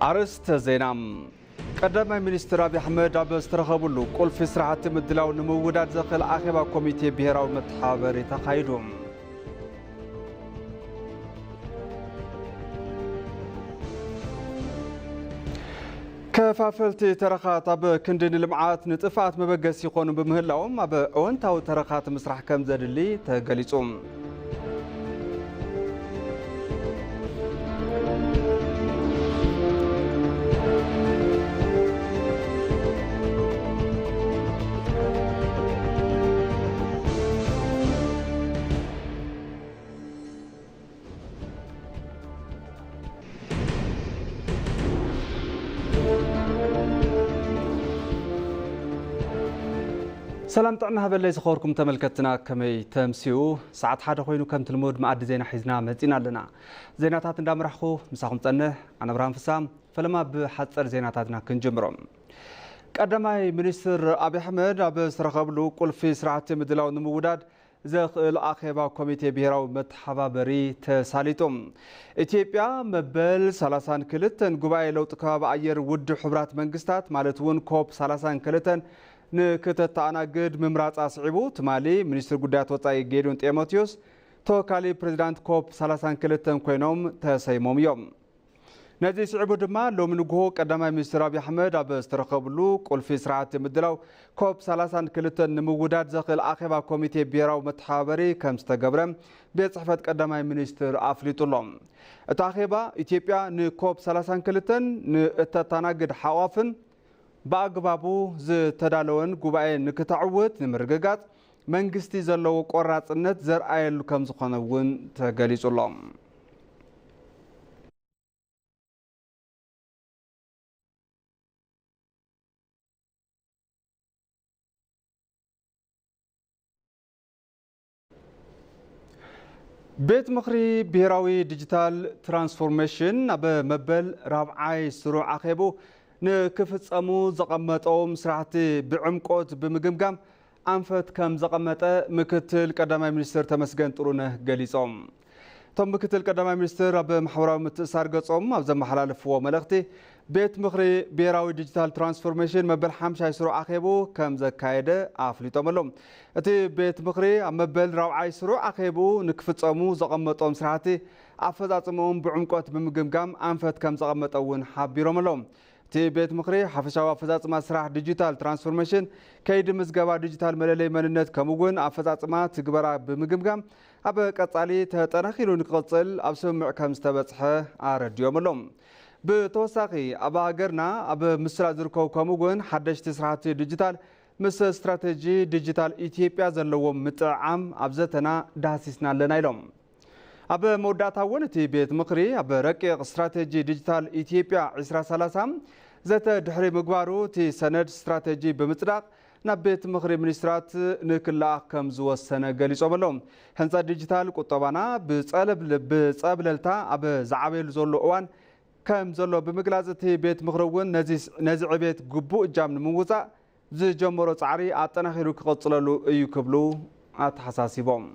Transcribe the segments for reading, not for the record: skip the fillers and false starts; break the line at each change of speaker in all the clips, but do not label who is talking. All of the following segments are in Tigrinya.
عرست زينام قدم مينستر أبي أحمد استرخبلو قل في سرعة مدلاو نمودات زخل آخبا كوميتي بهراو متحابري تقايدهم كفافلت ترخات أب كندن المعات نتفات مبقس يقونوا بمهلاهم أب أونتاو ترخات مسرح كم زدلي تقليصهم سلام طعنا هبلي زخوركم تملكتنا كمي تمسيو ساعات حدا خوينو كم تلمود معد زينا حيزنا مزينا لنا زيناتات ندامرحخو مساكم طنه انا ابراهيم فسام فلما بحصر زيناتاتنا كنجمرم قدماي مينستر ابي احمد استرخبلو قل في سرعه مدلاو نموداد زخل اخيبا كوميتي بهراو متحبابري تساليتم ኢትዮጵያ መበል 32 ጉባኤ ለውጥ ከባቢ አየር ውድ ሕብራት መንግስታት ማለት ውን ኮፕ 32 ንክተተኣናግድ ምምራፃ ስዒቡ ትማሊ ሚኒስትር ጉዳያት ወፃኢ ጌዲዮን ጢሞቴዎስ ተወካሊ ፕሬዚዳንት ኮፕ 32 ኮይኖም ተሰይሞም እዮም ነዚ ስዒቡ ድማ ሎሚ ንግሆ ቀዳማይ ሚኒስትር አብይ አሕመድ ዝተረኸብሉ ቁልፊ ስርዓት ምድላው ኮፕ 32 ንምውዳድ ዘኽእል ኣኼባ ኮሚቴ ብሄራዊ መተሓባበሪ ከም ዝተገብረ ቤት ጽሕፈት ቀዳማይ ሚኒስትር ኣፍሊጡሎም እቲ ኣኼባ ኢትዮጵያ ንኮፕ 32 ንእተተኣናግድ ሓዋፍን በአግባቡ ዝተዳለወን ጉባኤ ንክተዕውት ንምርግጋጽ መንግስቲ ዘለዎ ቆራጽነት ዘርአየሉ ከም ዝኾነ እውን ተገሊጹሎም ቤት ምኽሪ ብሄራዊ ዲጂታል ትራንስፎርሜሽን ኣብ መበል ራብዓይ ስሩዕ ኣኼቡ ንክፍጸሙ ዘቐመጦም ስራሕቲ ብዕምቆት ብምግምጋም ኣንፈት ከም ዘቐመጠ ምክትል ቀዳማይ ሚኒስትር ተመስገን ጥሩነህ ገሊጾም እቶም ምክትል ቀዳማይ ሚኒስትር ኣብ ማሕበራዊ ምትእስሳር ገጾም ኣብ ዘመሓላለፍዎ መልእኽቲ ቤት ምኽሪ ብሄራዊ ዲጂታል ትራንስፎርሜሽን መበል 50 ስሩዕ ኣኼቡ ከም ዘካየደ ኣፍሊጦም እቲ ቤት ምኽሪ ኣብ መበል ራብዓይ ስሩዕ ኣኼቡ ንክፍጸሙ ዘቐመጦም ስራሕቲ ኣፈጻጽሞም ብዕምቆት ብምግምጋም ኣንፈት ከም ዘቐመጠ እውን ሓቢሮም ኣለዎም እቲ ቤት ምኽሪ ሓፈሻዊ ኣፈጻጽማ ስራሕ ዲጂታል ትራንስፎርሜሽን ከይዲ ምዝገባ ዲጂታል መለለይ መንነት ከምኡውን ኣፈጻጽማ ትግበራ ብምግምጋም ኣብ ቀጻሊ ተጠናኺሉ ንክቕጽል ኣብ ስምምዕ ከም ዝተበጽሐ ኣረድዮም ኣሎም ብተወሳኺ ኣብ ሃገርና ኣብ ምስራዕ ዝርከቡ ከምኡውን ሓደሽቲ ስራሕቲ ዲጂታል ምስ ስትራቴጂ ዲጂታል ኢትዮጵያ ዘለዎም ምጥዕዓም ኣብ ዘተና ዳሃሲስና ኣለና ኢሎም ኣብ መወዳእታ እውን እቲ ቤት ምኽሪ ኣብ ረቂቕ ስትራቴጂ ዲጂታል ኢትዮጵያ 2030 ዘተ ድሕሪ ምግባሩ እቲ ሰነድ ስትራቴጂ ብምጽዳቕ ናብ ቤት ምኽሪ ሚኒስትራት ንክለኣኽ ከም ዝወሰነ ገሊጾም ኣሎም ህንፃ ዲጂታል ቁጠባና ብጸብለልታ ኣብ ዝዓበየሉ ዘሎ እዋን ከም ዘሎ ብምግላጽ እቲ ቤት ምኽሪ እውን ነዚ ዕቤት ግቡእ እጃም ንምውፃእ ዝጀመሮ ጻዕሪ ኣጠናኺሩ ክቐጽለሉ እዩ ክብሉ ኣተሓሳሲቦም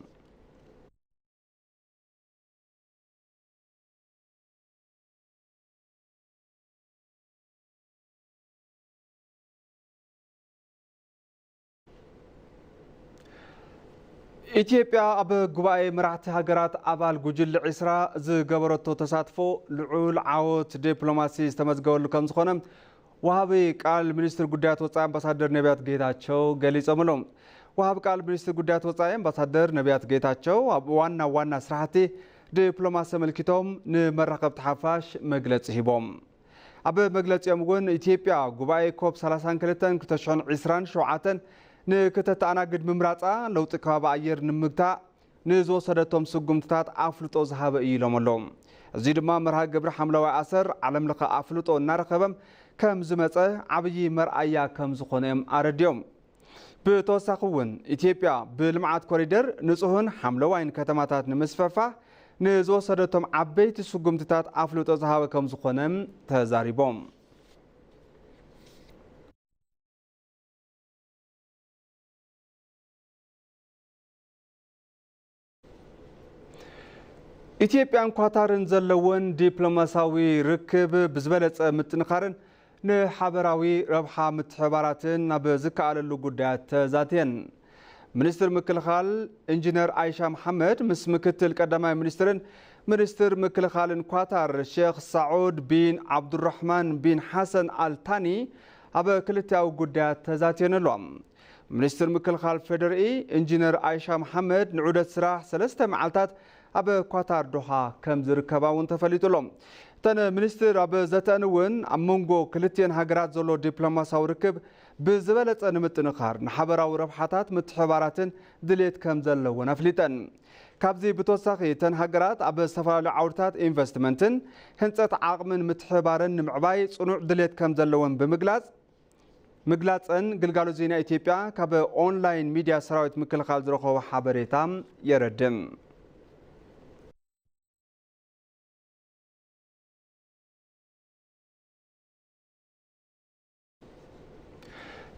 ኢትዮጵያ ኣብ ጉባኤ መራሕቲ ሃገራት ኣባል ጉጅለ 20 ዝገበረቶ ተሳትፎ ልዑል ዓወት ዲፕሎማሲ ዝተመዝገበሉ ከም ዝኾነ ወሃቢ ቃል ሚኒስትር ጉዳያት ወፃኢ ኣምባሳደር ነቢያት ጌታቸው ገሊጾም ኣሎም ወሃቢ ቃል ሚኒስትር ጉዳያት ወፃኢ ኣምባሳደር ነቢያት ጌታቸው ኣብ ዋና ስራሕቲ ዲፕሎማሲ መልኪቶም ንመራኸብቲ ሓፋሽ መግለፂ ሂቦም ኣብ መግለፂኦም እውን ኢትዮጵያ ጉባኤ ኮፕ 32 2027 ንክተተኣናግድ ምምራፃ ለውጢ ከባቢ ኣየር ንምግታእ ንዝወሰደቶም ስጉምትታት ኣፍልጦ ዝሃበ እዩ ኢሎም ኣሎም እዚ ድማ መርሃ ግብሪ ሓምለዋይ ኣሰር ዓለም ለኸ ኣፍልጦ እናረኸበም ከም ዝመፀ ዓብዪ መርኣያ ከም ዝኾነ እዮም ኣረድዮም ብተወሳኺ እውን ኢትዮጵያ ብልምዓት ኮሪደር ንጹህን ሓምለዋይን ከተማታት ንምስፍሕፋሕ ንዝወሰደቶም ዓበይቲ ስጉምትታት ኣፍልጦ ዝሃበ ከም ዝኾነ ተዛሪቦም ኢትዮጵያን ኳታርን ዘለውን ዲፕሎማሲያዊ ርክብ ብዝበለጸ ምጥንኻርን ንሓበራዊ ረብሓ ምትሕባራትን ናብ ዝከኣለሉ ጉዳያት ተዛትየን ሚኒስትር ምክልኻል ኢንጂነር አይሻ መሐመድ ምስ ምክትል ቀዳማይ ሚኒስትርን ሚኒስትር ምክልኻልን ኳታር ሼክ ሳዑድ ቢን ዓብዱራህማን ቢን ሐሰን አልታኒ ኣብ ክልቲያዊ ጉዳያት ተዛትየነሎም ሚኒስትር ምክልኻል ፌደራሊ ኢንጂነር አይሻ መሐመድ ንዑደት ስራሕ 3 መዓልታት ኣብ ኳታር ዶሃ ከም ዝርከባውን ተፈሊጡሎም ተነ ሚኒስትር ኣብ ዘተንውን ኣብ መንጎ ክልቲአን ሃገራት ዘሎ ዲፕሎማሲያዊ ርክብ ብዝበለጸ ንምጥንኻር ንሓበራዊ ረብሓታት ምትሕባራትን ድሌት ከም ዘለውን ኣፍሊጠን ካብዚ ብተወሳኺ ተን ሃገራት ኣብ ዝተፈላለዩ ዓውድታት ኢንቨስትመንትን ህንፀት ዓቕምን ምትሕባርን ንምዕባይ ጽኑዕ ድሌት ከም ዘለውን ምግላጽን ግልጋሎት ዜና ኢትዮጵያ ካብ ኦንላይን ሚድያ ሰራዊት ምክልኻል ዝረኸቦ ሓበሬታ የረድም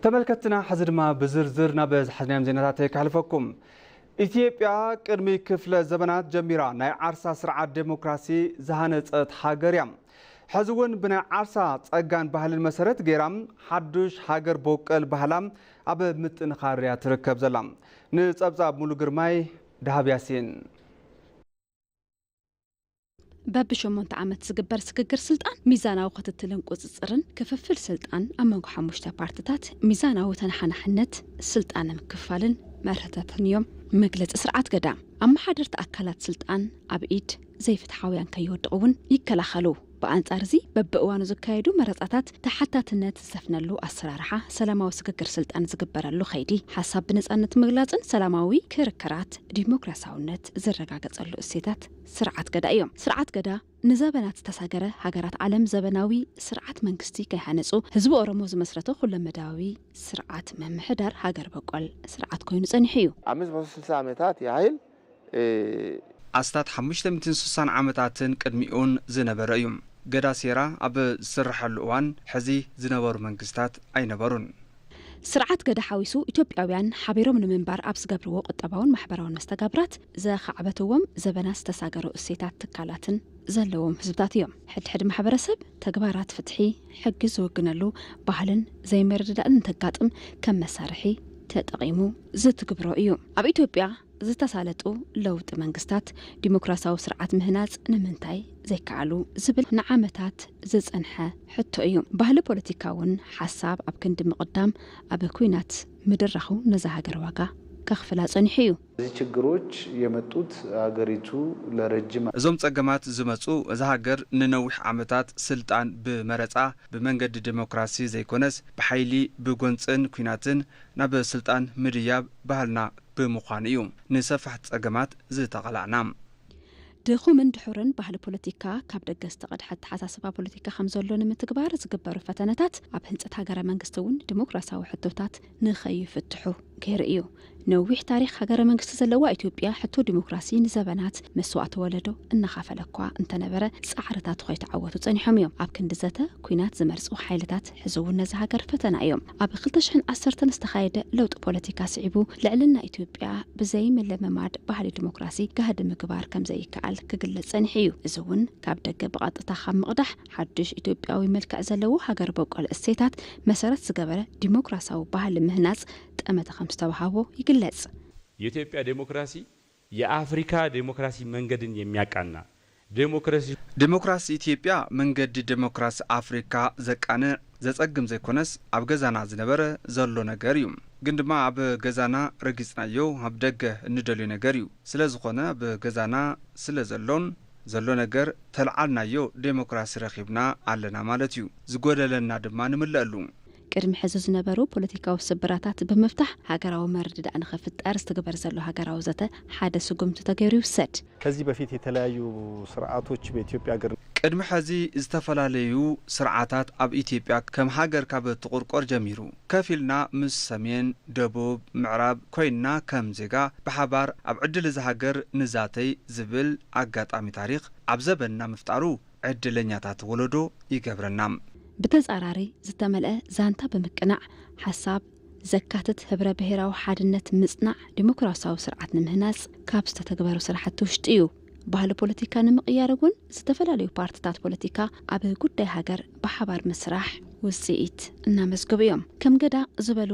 ተመልከትና حزدما بزرزر نبز حزنام زيناتات كحلفكم ኢትዮጵያ ቅድሚ ክፍለ ዘመናት ጀሚራ ናይ ዓርሳ ስርዓት ዲሞክራሲ ዝሃነፀት ሃገር እያ ሕዝውን ብናይ ዓርሳ ጸጋን ባህልን መሰረት ገይራም ሓዱሽ ሃገር በቀል ባህላም ኣብ ምጥንኻር እያ ትርከብ ዘላ ንጸብጻብ ሙሉ ግርማይ ዳሃብ ያሲን
باب شمونت عامت زجبر سكجر سلطان ميزانه وقتتلن قصصرن كففل سلطان أما حموشتا بارتات ميزانه وتنحن حنت سلطان مكفالن مرهتاتن يوم مجلس سرعات قدام أما حضرت أكلات سلطان أبيد زي فتحاويان كيودقون يكلاخلو بأنصار زي ببقوانو زكايدو مرزاتات تحتاتنت زفنلو أسرارحة سلاماوي سكجر سلطان زجبرلو خيدي حسب بنصانت مغلاصن سلاماوي كركرات ديموكراساونت زرغاغصلو اسيتات سرعات قدا يوم سرعات قدا نزبنات تساغره هاغرات عالم زبناوي سرعات منግስቲ كيحنصو حزب ኦሮሞ ዝመስረቶ ሁለመዳዊ ስርዓት መምሕዳር ሃገር በቀል ስርዓት ኮይኑ ጸኒሕዩ
560 ዓመታት ያህል
ኣስታት 560 ዓመታትን ቅድሚኡን ዝነበረ እዩ ገዳ ሴራ ኣብ ዝስርሐሉ እዋን ሕዚ ዝነበሩ መንግስታት ኣይነበሩን ስርዓት ገዳ ሓዊሱ ኢትዮጵያውያን ሓቢሮም ንምንባር ኣብ ዝገብርዎ ቁጠባውን ማሕበራውን መስተጋብራት ዘኻዕበትዎም ዘበናት ተሳገሩ እሴታት ትካላትን ዘለዎም ህዝብታት እዮም ሕድሕድ ማሕበረሰብ ተግባራት ፍትሒ ሕጊ ዝውግነሉ ባህልን ዘይመርዳእን ተጋጥም ከም መሳርሒ ተጠቂሙ ዝትግብሮ እዩ ኣብ ኢትዮጵያ ዝተሳለጡ ለውጥ መንግስታት ዲሞክራሲያዊ ስርዓት ምህናጽ ንምንታይ ዘይከኣሉ ዝብል ንዓመታት ዝጸንሐ ሕቶ እዩ ባህሊ ፖለቲካውን ሓሳብ ኣብ ክንዲ ምቅዳም ኣብ ኩናት ምድራኹ ነዛ ሃገር ዋጋ ከኽፍላ ጸኒሑ እዩ
እዚ ችግሮች የመጡት ሀገሪቱ ለረጅም
እዞም ጸገማት ዝመጹ እዛ ሃገር ንነዊሕ ዓመታት ስልጣን ብመረጻ ብመንገዲ ዲሞክራሲ ዘይኮነስ ብሓይሊ ብጎንጽን ኩናትን ናብ ስልጣን ምድያብ ባህልና بمخان እዩ ንሰፋሕት ጸገማት ዝተቐላዕና ድኹምን ድሑርን ባህሊ ፖለቲካ ካብ ደገ ዝተቐድሐት ሓሳስባ ፖለቲካ ከም ዘሎ ንምትግባር ዝግበሩ ፈተነታት ኣብ ህንጸት ሃገረ መንግስቲ እውን ዲሞክራሲያዊ ሕቶታት ንኸይፍትሑ ገይሩ እዩ ነዊሕ ታሪክ ሃገረ መንግስቲ ዘለዋ ኢትዮጵያ ሕቶ ዲሞክራሲ ንዘበናት መስዋዕት ወለዶ እናኻፈለኳ እንተነበረ ጻዕርታት ኮይተዓወቱ ጸኒሖም እዮም ኣብ ክንዲ ዘተ ኩናት ዝመርጹ ሓይልታት ሕዝውን ነዚ ሃገር ፈተና እዮም ኣብ 2010 ዝተኻየደ ለውጥ ፖለቲካ ስዒቡ ልዕልና ኢትዮጵያ ብዘይ መለመማድ ባህሊ ዲሞክራሲ ጋህዲ ምግባር ከም ዘይከኣል ክግለጽ ጸኒሑ እዩ እዚ እውን ካብ ደገ ብቐጥታ ካብ ምቕዳሕ ሓድሽ ኢትዮጵያዊ መልክዕ ዘለዎ ሃገር በቀል እሴታት መሰረት ዝገበረ ዲሞክራሲያዊ ባህሊ ምህናጽ ጠመተ ከም ዝተባሃቦ ይግለጽ
የኢትዮጵያ ዲሞክራሲ የአፍሪካ ዲሞክራሲ መንገድን የሚያቃና ዲሞክራሲ
ኢትዮጵያ መንገዲ ዲሞክራሲ አፍሪካ ዘቃነ ዘጸግም ዘይኮነስ ኣብ ገዛና ዝነበረ ዘሎ ነገር እዩ ግን ድማ ኣብ ገዛና ረጊጽናዮ ኣብ ደገ እንደልዩ ነገር እዩ ስለዝኾነ ኣብ ገዛና ስለዘሎን ዘሎ ነገር ተልዓልናዮ ዲሞክራሲ ረኺብና ኣለና ማለት እዩ ዝጎደለና ድማ ንምለአሉ ቅድሚ ሕዚ ዝነበሩ ፖለቲካዊ ስብራታት ብምፍታሕ ሃገራዊ መርድዳእ ንኽፍጠር ዝተገበር ዘሎ ሃገራዊ ዘተ ሓደ ስጉምቲ ተገይሩ ይውሰድ
ከዚህ በፊት የተለያዩ ስርዓቶች በኢትዮጵያ ሀገር
ቅድሚ ሕዚ ዝተፈላለዩ ስርዓታት ኣብ ኢትዮጵያ ከም ሃገር ካብ ትቁርቆር ጀሚሩ ከፊልና ምስ ሰሜን ደቡብ ምዕራብ ኮይና ከም ዜጋ ብሓባር ኣብ ዕድል እዚ ሃገር ንዛተይ ዝብል ኣጋጣሚ ታሪክ ኣብ ዘበና ምፍጣሩ ዕድለኛታት ወለዶ ይገብረና بتزاراري زتملأ زانتا بمقنع حساب زكاتت هبره بهراو حادنت مصنع ديمقراسياو سرعت نمهناص كابسته تغبرو سرحت وشطيو
ባህል ፖለቲካ ንምቅያረጉን ዝተፈላልዩ ፓርቲታት ፖለቲካ ኣብ ጉዳይ ሃገር በሓባር መስራሕ ውጽኢት እናመዝገቡ እዮም ከም ገዳ ዝበሉ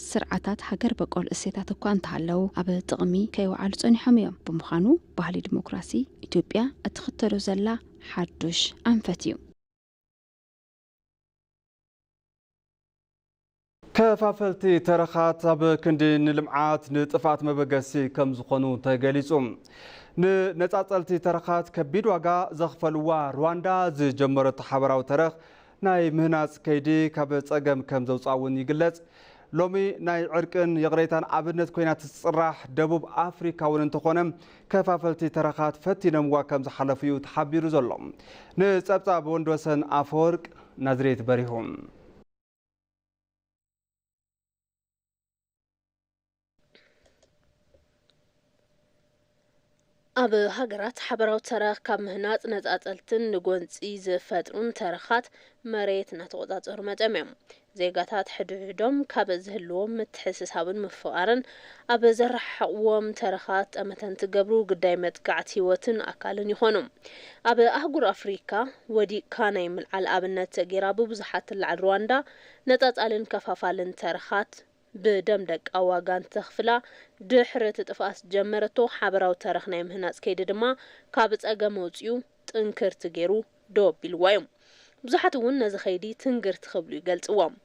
ስርዓታት ሃገር በቆል እሴታት እኳ እንተሃለው ኣብ ጥቕሚ ከይወዓሉ ጸኒሖም እዮም ብምዃኑ ባህሊ ዲሞክራሲ ኢትዮጵያ እትኽተሎ ዘላ ሓዱሽ አንፈት እዩ
ከፋፈልቲ ተረኻት ኣብ ክንዲ ንልምዓት ንጥፋት መበገሲ ከም ዝኾኑ ተገሊጹ ንነጻጸልቲ ተረኻት ከቢድ ዋጋ ዘኽፈልዋ ሩዋንዳ ዝጀመረቶ ሓበራዊ ተረኽ ናይ ምህናጽ ከይዲ ካብ ጸገም ከም ዘውጻውን ይግለጽ ሎሚ ናይ ዕርቅን የቕሬታን ኣብነት ኮይና ትጽራሕ ደቡብ ኣፍሪካ እውን እንተኾነ ከፋፈልቲ ተረኻት ፈቲነምዋ ከም ዝሓለፉ እዩ ተሓቢሩ ዘሎ ንጸብጻብ ወንድወሰን ኣፈወርቅ ናዝሬት በሪሁም
ኣብ ሃገራት ሓበራዊ ተረኽ ካብ ምህናጽ ነጻጸልትን ንጎንፂ ዝፈጥሩን ተረኻት መሬት እናተቆጻጸሩ መጠም እዮም ዜጋታት ሕድሕዶም ካብ ዝህልዎም ምትሕስሳብን ምፍቓርን ኣብ ዘረሕቕዎም ተረኻት ጠመተን ትገብሩ ግዳይ መጥቃዕቲ ህይወትን ኣካልን ይኾኑ ኣብ ኣህጉር ኣፍሪካ ወዲቕካ ናይ ምልዓል ኣብነት ተጌራ ብብዙሓት ትልዓል ሩዋንዳ ነጻጻልን ከፋፋልን ተረኻት بدم دك أواجان تخفلا دحرة تفاس جمرته حبراو تاريخ نايم هناس كيدما كابت أجمعتيو تنكر تجرو دوب بالوايم بزحتون نزخيدي تنكر تخبلي قلت وام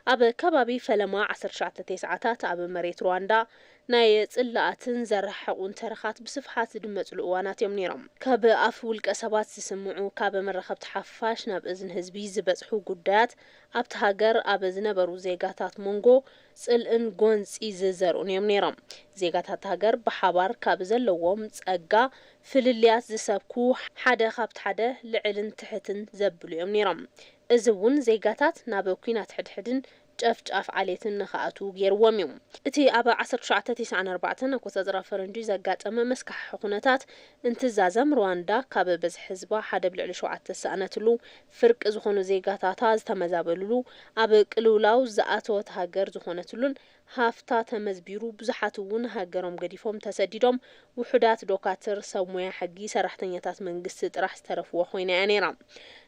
أب كبابي فلما 10 9 أب مريت رواندا نايت إلا أتنزر حقون ترخات بصفحات دمت الأوانات يمنيرم كاب أفول كسبات تسمعو كاب مرخبت حفاش ناب إذن هزبي زبطحو قدات أبتهاجر أبزنا برو زيغاتات مونغو سألن قونس إززرون يمنيرم زيغاتات هاجر بحبار كاب زلوهم تسأقا فلليات زسابكو حدا خبت حدا لعلن تحتن زبلو يمنيرم إزوون زيغاتات نابوكينات حدن جاف عليتن نخاتو غيروم يوم اتي ابا 1994 كوتزرا فرنجي زغاطم مسكح حكونتات انتزازم رواندا كاب بز حزبا حدا بلعل 7 سنتلو فرق زخونو زيغاتاتا زتمزابللو اب قلولاو زاتوت هاجر زخونتلون هافتا تمزبيرو بزحاتون هاجرهم قديفهم تسديدهم وحدات دوكاتر سومويا حقي سرحتنياتات منغست طرح ترفو خوينا انيرا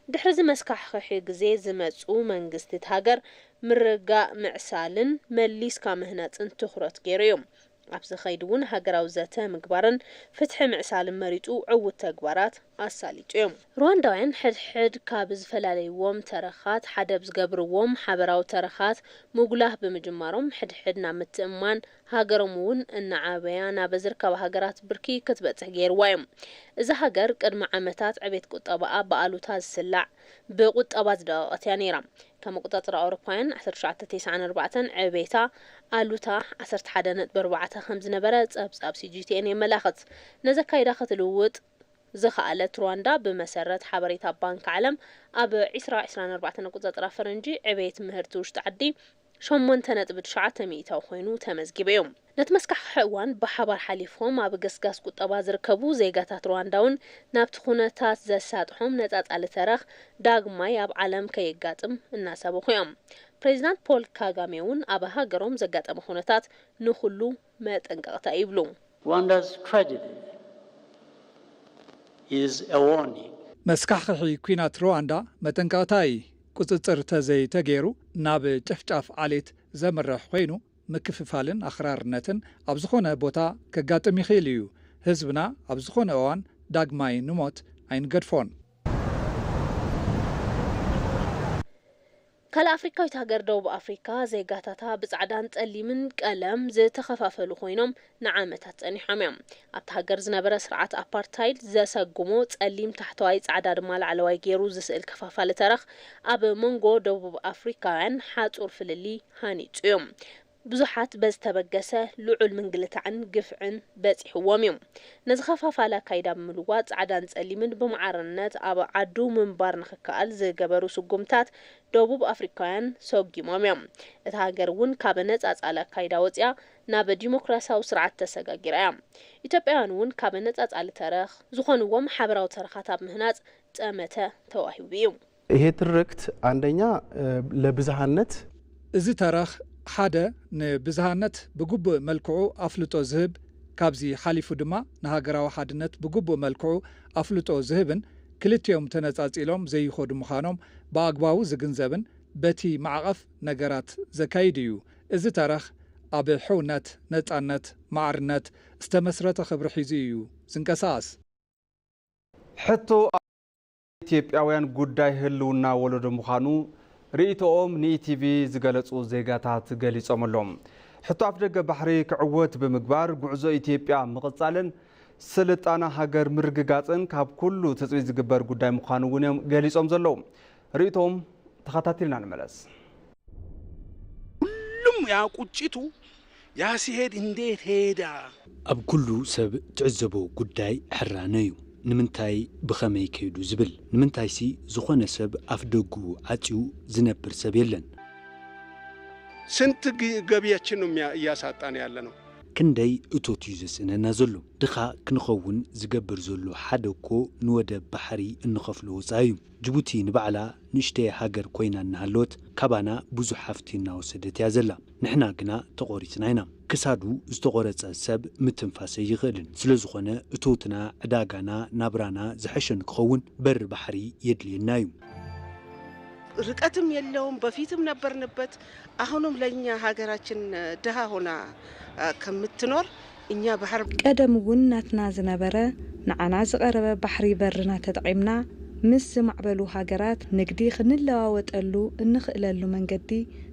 دحرز مسكح خي غزي زمصو منغست هاجر مرقا معسالن مليس كامهنات انتخرت غيريوم أبز خيدون هاجراو زاتا مقبارن فتح معسال مريتو عود تقبارات أساليتيوم روانداين حد كابز فلاليوم ترخات حدبز قبرووم حبراو ترخات مقلاه بمجمارهم حد نامت امان هاجرمون ان عابيانا بزركا وهاجرات بركي كتبت غير وايم إذا هاجر قدم عامتات عبيت قطابا بقالوتا السلع بقطابات دقات يانيرا كما قطاطر أوروباين 1994 عبيتا قالوتا 11.45 نبرات أب CGTN ملاخت نزكا يداخت الوود زخالت رواندا بمسرة حبريتا بانك عالم أب 24 قطاطر فرنجي عبيت مهرتوش تعدي شمون تنطبت 900 خوينو تمزجبيوم نتمسكح حوان بحبر حليفهم اب قسقاس قطبا زركبو زيغاتات روانዳውን ናብቲ ኩነታት ዘሳጥሖም ነጻጻሊ ተረኽ ዳግማይ ኣብ ዓለም ከይጋጥም እናሰቡ ኮይም ፕሬዝዳንት ፖል ካጋሜውን ኣብ ሃገሮም ዘጋጠመ ኩነታት ንኹሉ መጠንቀቕታ ይብሉ
Rwanda's tragedy is a warning
መስካሕኺ ኩናት ሩዋንዳ መጠንቀቕታይ ቁጽጽር ተዘይ ተገይሩ ናብ ጨፍጫፍ ዓሌት ዘመረሕ ኮይኑ ምክፍፋልን ኣኽራርነትን ኣብ ዝኾነ ቦታ ከጋጥም ይኽእል እዩ ህዝብና ኣብ ዝኾነ እዋን ዳግማይ ንሞት ኣይንገድፎን
كال أفريقيا تهاجر دوب أفريقيا زي قاتها بصعدان تقليمن قلم زي تخفافلو خوينهم نعامتات أني حميم أبتهاجر زنبرة سرعة أبارتايد زي ساقومو تقليم تحتواي صعدان مال على جيرو زي سئل كفافال ترخ أب مونغو دوب أفريقيا حات أرفل اللي هاني تيوم بزحات بز تبقسه لعل منقلت عن قفعن باتح وميوم نزخفاف على كايدا ملوات عدان تقليمن بمعارنات أبا عدو من بارنخ كأل زي قبرو سقومتات دوبوب أفريقيان سوقي موميوم اتهاجرون كابنت على كايدا وطيا ناب ديمقراسا وسرعة تساقاقير ايام إتابعانون كابنت على تاريخ زخونوهم حبراو تاريخات مهنات تأمتا تواهي بيوم
ይሄ ትርክት አንደኛ ለብዝሃነት
እዚ ተረኽ ሓደ ንብዝሃነት ብግቡእ መልክዑ ኣፍልጦ ዝህብ ካብዚ ሓሊፉ ድማ ንሃገራዊ ሓድነት ብግቡእ መልክዑ ኣፍልጦ ዝህብን ክልቲኦም ተነጻጺሎም ዘይኾዱ ምዃኖም ብኣግባቡ ዝግንዘብን በቲ ማዕቐፍ ነገራት ዘካይድ እዩ። እዚ ታሪኽ ኣብ ሕውነት፣ ነጻነት፣ ማዕርነት ዝተመስረተ ክብሪ ሒዙ እዩ ዝንቀሳቐስ።
ሕቶ ኢትዮጵያውያን ጉዳይ ህልውና ወለዶ ምዃኑ ርእይቶኦም ንኢቲቪ ዝገለጹ ዜጋታት ገሊጾም ኣሎም። ሕቶ ኣፍ ደገ ባሕሪ ክዕወት ብምግባር ጉዕዞ ኢትዮጵያ ምቕጻልን ስልጣና ሃገር ምርግጋጽን ካብ ኩሉ ተጽቢት ዝግበር ጉዳይ ምዃኑ እውን እዮም ገሊጾም ዘለዉ። ርእይቶኦም ተኸታቲልና ንመለስ።
ሁሉም ያ ቁጭቱ ያ ሲሄድ እንዴት ሄዳ
ኣብ ኩሉ ሰብ ትዕዘቦ ጉዳይ ሕራነ እዩ። ንምንታይ ብኸመይ ከይዱ ዝብል ንምንታይሲ ዝኾነ ሰብ ኣፍ ደጉ ዓፂው ዝነብር ሰብ የለን።
ስንት ገቢያችን ነው እያሳጣን ያለ ነው።
ክንደይ እቶት እዩ ዘስእነና ዘሎ ድኻ ክንኸውን ዝገብር ዘሎ ሓደ እኮ ንወደብ ባሕሪ እንኸፍሎ ወፃኢ እዩ። ጅቡቲ ንባዕላ ንእሽተይ ሃገር ኮይና እናሃለወት ካባና ብዙሕ ሃፍቲ እናወሰደት እያ ዘላ። ንሕና ግና ተቖሪፅና ኢና። ክሳዱ ዝተቖረፀ ሰብ ምትንፋሰ ይኽእልን ስለ ዝኾነ እቶትና ዕዳጋና ናብራና ዝሐሸን ክኸውን በር ባሕሪ የድልየና እዩ።
ርቀትም የለውም። በፊትም ነበርንበት። አሁንም ለኛ ሀገራችን ድሃ ሆና ከምትኖር እኛ ባህር
ቀደም እውን ናትና ዝነበረ ንዓና ዝቐረበ ባሕሪ በርና ተጠቂምና ምስ ዝማዕበሉ ሃገራት ንግዲ ክንለዋወጠሉ እንኽእለሉ መንገዲ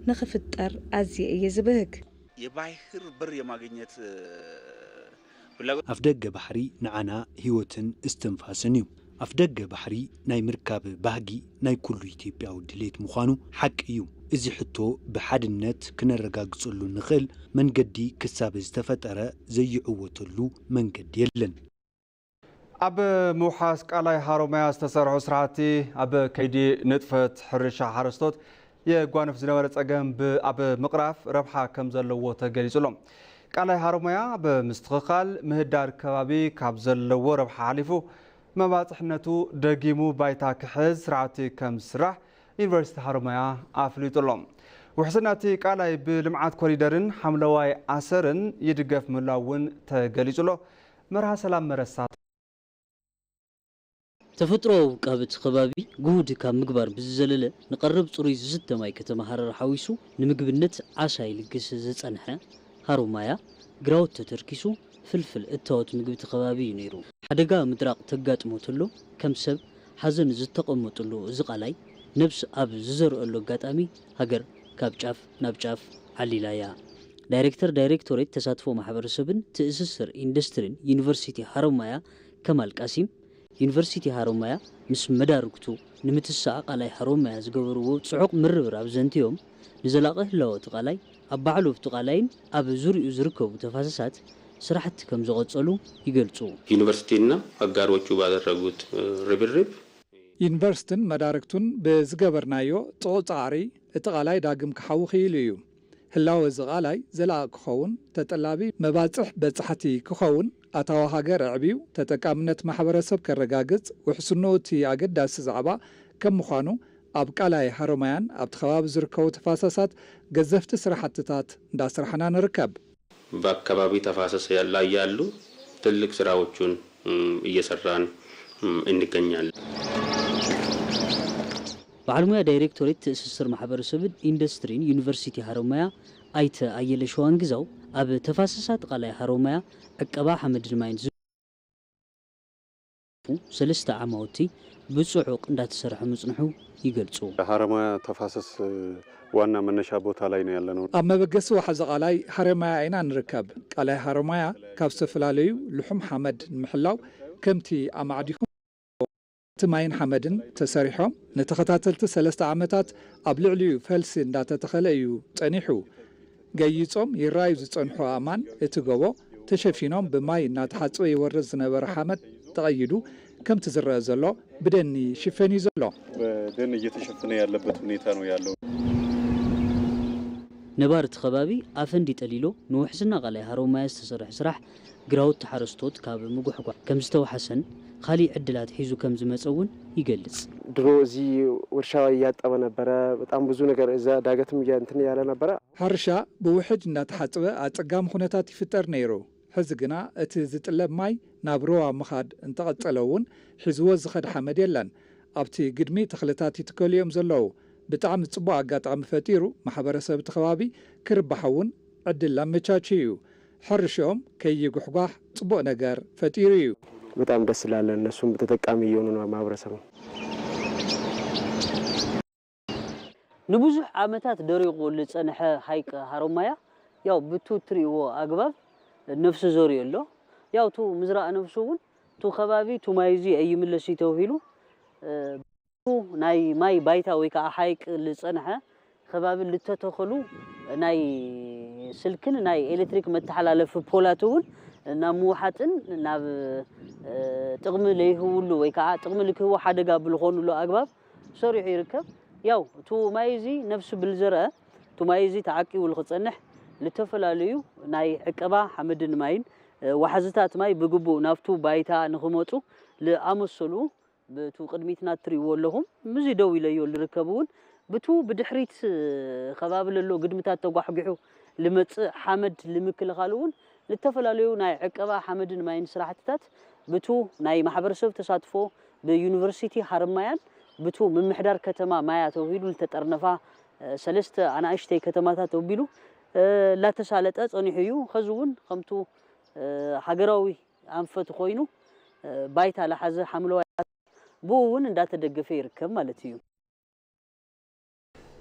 ንኽፍጠር ኣዝየ እየ ዝብህግ።
የባህር በር የማግኘት
ኣፍ ደገ ባሕሪ ንዓና ህይወትን እስትንፋስን እዩ። ኣፍ ደገ ባሕሪ ናይ ምርካብ ባህጊ ናይ ኩሉ ኢትዮጵያዊ ድሌት ምዃኑ ሓቂ እዩ። እዚ ሕቶ ብሓድነት ክነረጋግጸሉ ንኽእል መንገዲ ክሳብ ዝተፈጠረ ዘይዕወተሉ መንገዲ የለን።
ኣብ ምውሓስ ቃላይ ሃሮማያ ዝተሰርሑ ስራሕቲ ኣብ ከይዲ ንጥፈት ሕርሻ ሓረስቶት የጓነፍ ዝነበረ ጸገም ኣብ ምቕራፍ ረብሓ ከም ዘለዎ ተገሊጹሎም። ቃላይ ሃሮማያ ብምስትኽኻል ምህዳር ከባቢ ካብ ዘለዎ ረብሓ ሓሊፉ መባፅሕነቱ ደጊሙ ባይታ ክሕዝ ስራሕቲ ከም ስራሕ ዩኒቨርሲቲ ሃሮማያ ኣፍሊጡሎም። ውሕስናቲ ቃላይ ብልምዓት ኮሪደርን ሓምለዋይ ኣሰርን ይድገፍ ምላውን ተገሊጹሎ። መርሃ ሰላም መረሳት
ተፈጥሮአዊ ውቃበት ከባቢ ጉሁድ ካብ ምግባር ብዝዘለለ ንቐረብ ጽሩይ ዝስተ ማይ ከተማ ሃረር ሓዊሱ ንምግብነት ዓሳ ይልግስ ዝጸንሐ ሃሮማያ ግራውት ተተርኪሱ ፍልፍል እታወት ምግቢ ከባቢ እዩ ነይሩ። ሓደጋ ምድራቕ ተጋጥሞ ተሎ ከም ሰብ ሓዘን ዝተቐመጠሉ እዚ ቃላይ ነብስ ኣብ ዝዘርአሉ ኣጋጣሚ ሃገር ካብ ጫፍ ናብ ጫፍ ዓሊላያ። ዳይሬክቶሬት ተሳትፎ ማሕበረሰብን ትእስስር ኢንዱስትሪን ዩኒቨርሲቲ ሃሮማያ ከማል ቃሲም ዩኒቨርሲቲ ሃሮማያ ምስ መዳርግቱ ንምትሳእ ቃላይ ሃሮማያ ዝገበርዎ ጽዑቕ ምርብራብ ዘንቲዮም ንዘላቒ ህላወት ቃላይ ኣብ ባዕሎፍቱ ቃላይን ኣብ ዙርኡ ዝርከቡ ተፋሰሳት ስራሕቲ ከም ዝቐጸሉ ይገልጹ።
ዩኒቨርሲቲና አጋሮቹ ባደረጉት ርብርብ
ዩኒቨርሲቲን መዳርግቱን ብዝገበርናዮ ጾጻሪ እቲ ቃላይ ዳግም ክሓውኽ ኢሉ እዩ። ህላወ እዚ ቃላይ ዘላቒ ክኸውን ተጠላቢ መባፅሕ በጻሕቲ ክኸውን ኣታዊ ሃገር ዕብዩ ተጠቃምነት ማሕበረሰብ ከረጋግጽ ውሕስኖ እቲ ኣገዳሲ ዛዕባ ከም ምዃኑ ኣብ ቃላይ ሃሮማያን ኣብቲ ከባቢ ዝርከቡ ተፋሰሳት ገዘፍቲ ስራሕትታት እንዳስራሕና ንርከብ።
በአካባቢ ተፋሰስ ላይ ያሉ ትልቅ ስራዎችን እየሰራን እንገኛለን።
ባዕልሙያ ዳይሬክቶሬት ትእስስር ማሕበረሰብን ኢንዱስትሪን ዩኒቨርሲቲ ሃሮማያ ኣይተ ኣየለ ሸዋን ግዛው ኣብ ተፋሰሳት ቃላይ ሃሮማያ ዕቀባ ሓመድን ማይን ሰለስተ ዓማውቲ ብጽዑቕ እንዳተሰርሐ ምጽንሑ ይገልጹ።
ሃሮማያ ተፋሰስ ዋና መነሻ ቦታ ላይ ነው ያለነው።
ኣብ መበገሲ ዋሕዚ ቃላይ ሃሮማያ ኢና ንርከብ። ቃላይ ሃሮማያ ካብ ዝተፈላለዩ ልሑም ሓመድ ንምሕላው ከምቲ ኣማዕዲኹ እቲ ማይን ሓመድን ተሰሪሖም ንተኸታተልቲ 3 ዓመታት ኣብ ልዕሊኡ ፈልሲ እንዳተተኸለ እዩ ጸኒሑ። ገይጾም ይራዩ ዝጸንሑ ኣማን እቲ ጎቦ ተሸፊኖም ብማይ እናተሓጽበ ይወርድ ዝነበረ ሓመድ ተቐይዱ ከምቲ ዝረአ ዘሎ ብደኒ ሽፈን እዩ ዘሎ።
በደን እየተሸፈነ ያለበት ሁኔታ ነው ያለው።
ነባር እቲ ከባቢ ኣፈንዲ ጠሊሎ ንውሕስና ቃላይ ሃሮማያ ዝተሰርሐ ስራሕ ግራውት ሓረስቶት ካብ ምጉሕጓሕ ከም ዝተወሓሰን ካሊእ ዕድላት ሒዙ ከም ዝመፀውን ይገልጽ።
ድሮ እዚ ወርሻ እያጠበ ነበረ። በጣም ብዙ ነገር እዛ ዳገትም እንትን ያለ ነበረ።
ሓርሻ ብውሕድ እናተሓጽበ ኣጸጋሚ ኩነታት ይፍጠር ነይሩ። ሕዚ ግና እቲ ዝጥለብ ማይ ናብ ሩባ ምኻድ እንተቐጸለውን ሒዝዎ ዝኸድ ሓመድ የለን ኣብቲ ግድሚ ተኽልታት ይትከሉ እዮም ዘለዉ ብጣዕሚ ጽቡቕ ኣጋጣሚ ፈጢሩ ማሕበረሰብ እቲ ከባቢ ክርባሕውን ዕድል ኣመቻችዩ እዩ ሕርሽኦም ከይጉሕጓሕ ጽቡቕ ነገር ፈጢሩ እዩ
በጣም ደስ ይላል እነሱም ተጠቃሚ እየሆኑ ነው ማህበረሰቡ
ንብዙሕ ዓመታት ደሪቑ ዝጸንሐ ሃይቅ ሃሮማያ ያው ብትትሪዎ ኣግባብ ነፍሲ ዞርዮ ኣሎ ያው ቱ ምዝራእ ነፍሱውን ቱ ከባቢ ቱ ማይዚ ኣይምለስ ተውሂሉ ናይ ማይ ባይታ ወይ ከዓ ሃይቅ ዝጸንሐ ከባቢ ልተተኸሉ ናይ ስልክን ናይ ኤሌክትሪክ መተሓላለፊ ፖላቱን ናብ ምውሓጥን ናብ ጥቕሚ ለይህውሉ ወይ ከዓ ጥቕሚ ልክህዎ ሓደጋ ብልኾኑሉ ኣግባብ ሰሪሑ ይርከብ ያው ቱ ማይዚ ነፍሲ ብልዘርአ ቱ ማይዚ ተዓቂቡ ልኽጸንሕ ልተፈላለዩ ናይ ዕቀባ ሓመድን ማይን ዋሕዝታት ማይ ብግቡእ ናብቱ ባይታ ንኽመፁ ዝኣመሰሉ ብቱ ቅድሚትና ትሪእዎ ኣለኹም ምዚ ደው ኢለዮ ዝርከቡውን ብቱ ብድሕሪት ከባቢ ዘሎ ግድምታት ተጓሕጊሑ ልመጽእ ሓመድ ልምክልኻልውን ልተፈላለዩ ናይ ዕቀባ ሓመድን ማይን ስራሕትታት ብቱ ናይ ማሕበረሰብ ተሳትፎ ብዩኒቨርሲቲ ሃረማያን ብቱ ምምሕዳር ከተማ ማያ ተውሂሉ ልተጠርነፋ ሰለስተ ኣናእሽተይ ከተማታት ተውቢሉ ላተሳለጠ ጸኒሑ እዩ ኸዝውን ከምቱ ሃገራዊ ኣንፈት ኮይኑ ባይታ ለሓዘ ሓምለዋይ ብኡውን እንዳተደገፈ ይርከብ ማለት እዩ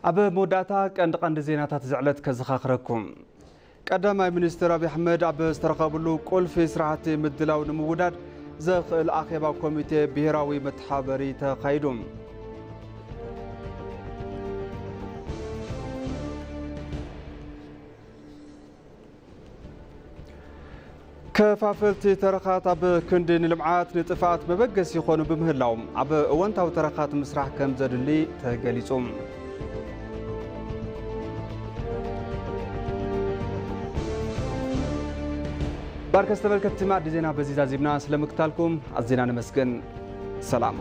ኣብ መወዳእታ ቀንዲ ዜናታት ዝዕለት ከዘኻኽረኩም ቀዳማይ ሚኒስትር አብይ አሕመድ ኣብ ዝተረኸብሉ ቁልፊ ስራሕቲ ምድላው ንምውዳድ ዘኽእል ኣኼባ ኮሚቴ ብሄራዊ መተሓበሪ ተኻይዱ ከፋፈልቲ ተረኻት ኣብ ክንዲ ንልምዓት ንጥፋት መበገስ ይኾኑ ብምህላዎም ኣብ እወንታዊ ተረኻት ምስራሕ ከም ዘድሊ ተገሊጹ ባርከስ ተመልከትቲ ማዕድ ዜና በዚህ ዛዚብና ስለምክታልኩም አዝዜና ነመስገን ሰላም